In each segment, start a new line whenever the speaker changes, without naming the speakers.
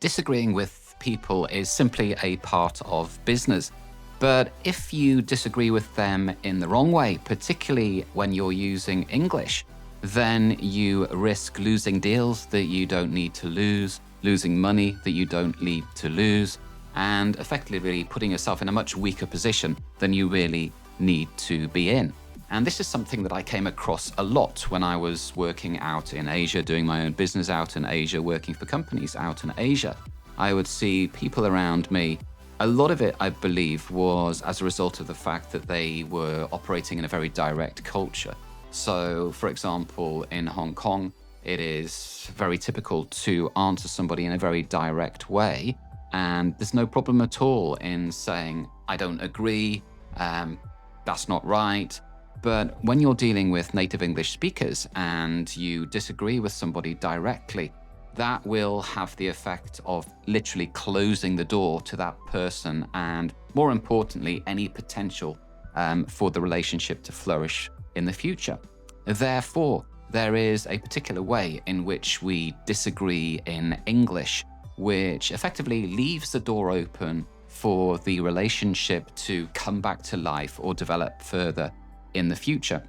Disagreeing with people is simply a part of business. But if you disagree with them in the wrong way, particularly when you're using English, then you risk losing deals that you don't need to lose, losing money that you don't need to lose, and effectively putting yourself in a much weaker position than you really need to be in. And this is something that I came across a lot when I was working out in Asia, doing my own business out in Asia, working for companies out in Asia. I would see people around me. A lot of it, I believe, was as a result of the fact that they were operating in a very direct culture. So, for example, in Hong Kong, it is very typical to answer somebody in a very direct way. And there's no problem at all in saying, I don't agree, that's not right. But when you're dealing with native English speakers and you disagree with somebody directly, that will have the effect of literally closing the door to that person and, more importantly, any potential for the relationship to flourish in the future. Therefore, there is a particular way in which we disagree in English, which effectively leaves the door open for the relationship to come back to life or develop further in the future.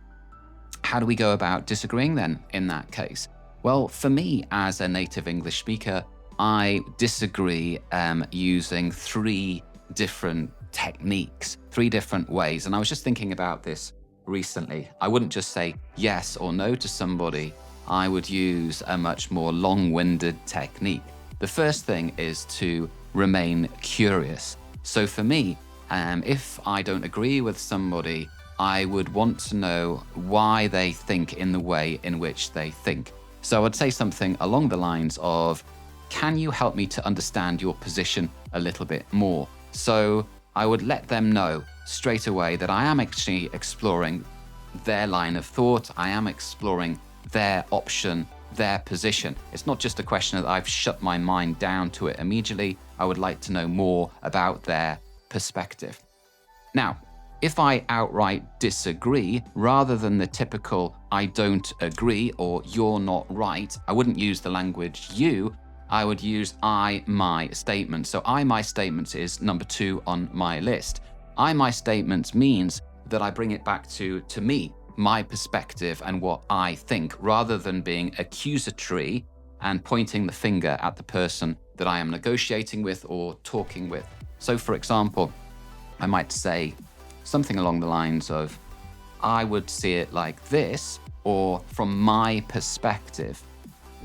How do we go about disagreeing then in that case? Well, for me as a native English speaker, I disagree using three different techniques, three different ways. And I was just thinking about this recently. I wouldn't just say yes or no to somebody. I would use a much more long-winded technique. The first thing is to remain curious. So for me, if I don't agree with somebody, I would want to know why they think in the way in which they think. So I'd say something along the lines of, can you help me to understand your position a little bit more? So I would let them know straight away that I am actually exploring their line of thought. I am exploring their option, their position. It's not just a question that I've shut my mind down to it immediately. I would like to know more about their perspective. Now, if I outright disagree, rather than the typical I don't agree or you're not right, I wouldn't use the language you, I would use I, my statement. So I, my statements is number 2 on my list. I, my statements means that I bring it back to me, my perspective and what I think, rather than being accusatory and pointing the finger at the person that I am negotiating with or talking with. So for example, I might say something along the lines of, I would see it like this, or from my perspective.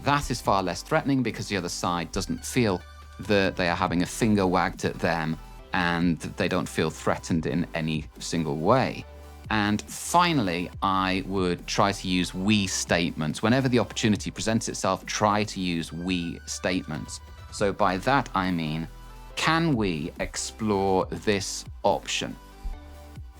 That is far less threatening because the other side doesn't feel that they are having a finger wagged at them and they don't feel threatened in any single way. And finally, I would try to use we statements. Whenever the opportunity presents itself, try to use we statements. So by that, I mean, can we explore this option?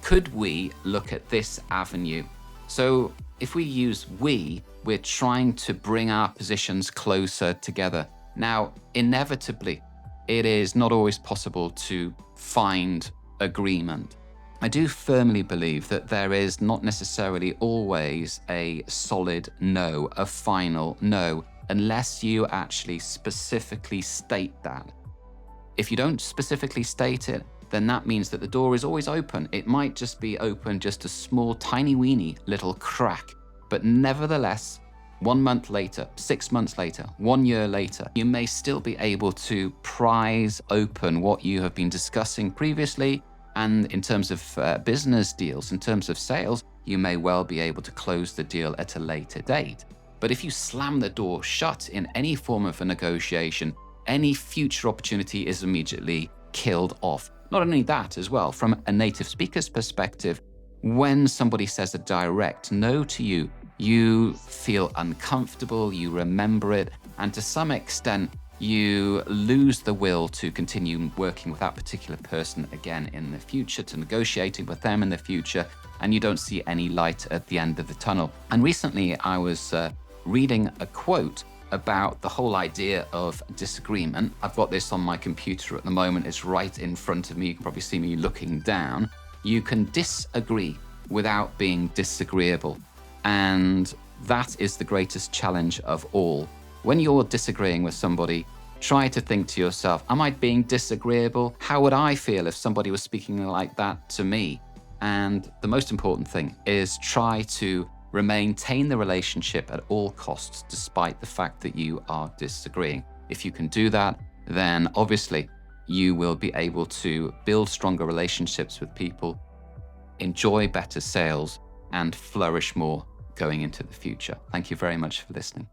Could we look at this avenue? So if we use we, we're trying to bring our positions closer together. Now, inevitably, it is not always possible to find agreement. I do firmly believe that there is not necessarily always a solid no, a final no, unless you actually specifically state that. If you don't specifically state it, then that means that the door is always open. It might just be open just a small, tiny weeny little crack. But nevertheless, 1 month later, 6 months later, 1 year later, you may still be able to prise open what you have been discussing previously. And in terms of business deals, in terms of sales, you may well be able to close the deal at a later date. But if you slam the door shut in any form of a negotiation, any future opportunity is immediately killed off. Not only that as well, from a native speaker's perspective, when somebody says a direct no to you, you feel uncomfortable, you remember it, and to some extent, you lose the will to continue working with that particular person again in the future, to negotiating with them in the future, and you don't see any light at the end of the tunnel. And recently I was reading a quote about the whole idea of disagreement. I've got this on my computer at the moment. It's right in front of me. You can probably see me looking down. You can disagree without being disagreeable. And that is the greatest challenge of all. When you're disagreeing with somebody, try to think to yourself, am I being disagreeable? How would I feel if somebody was speaking like that to me? And the most important thing is try to maintain the relationship at all costs, despite the fact that you are disagreeing. If you can do that, then obviously you will be able to build stronger relationships with people, enjoy better sales, and flourish more going into the future. Thank you very much for listening.